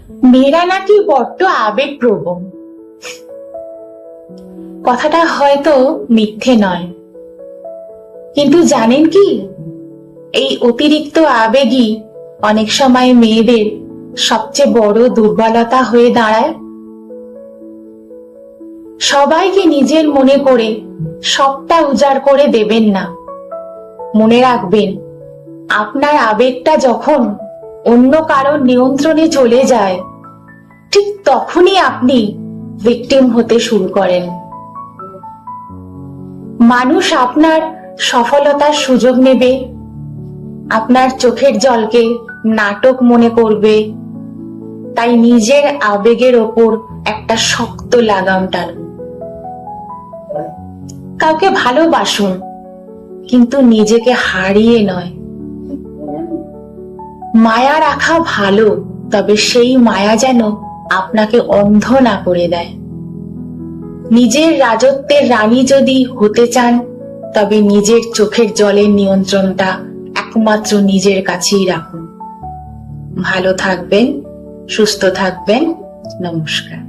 মেয়েরা নাকি বড্ড আবেগপ্রবণ। কথাটা হয়তো মিথ্যে নয়, কিন্তু জানেন কি, এই অতিরিক্ত আবেগই অনেক সময় মেয়েদের সবচেয়ে বড় দুর্বলতা হয়ে দাঁড়ায়। সবাইকে নিজের মনে করে সবটা উজাড় করে দেবেন না। মনে রাখবেন, আপনার আবেগটা যখন অন্য কারোর নিয়ন্ত্রণে চলে যায়, ঠিক তখনই আপনি ভিকটিম হতে শুরু করেন। মানুষ আপনার সফলতার সুযোগ নেবে, আপনার চোখের জলকে নাটক মনে করবে। তাই নিজের আবেগের ওপর একটা শক্ত লাগাম টানুন। কাউকে ভালোবাসুন, কিন্তু নিজেকে হারিয়ে নয়। মায়া রাখা ভালো, তবে সেই মায়া যেন আপনাকে অন্ধ না করে দেয়। নিজের রাজত্বের রানী যদি হতে চান, তবে নিজের চোখের জলের নিয়ন্ত্রণটা একমাত্র নিজের কাছেই রাখুন। ভালো থাকবেন, সুস্থ থাকবেন। নমস্কার।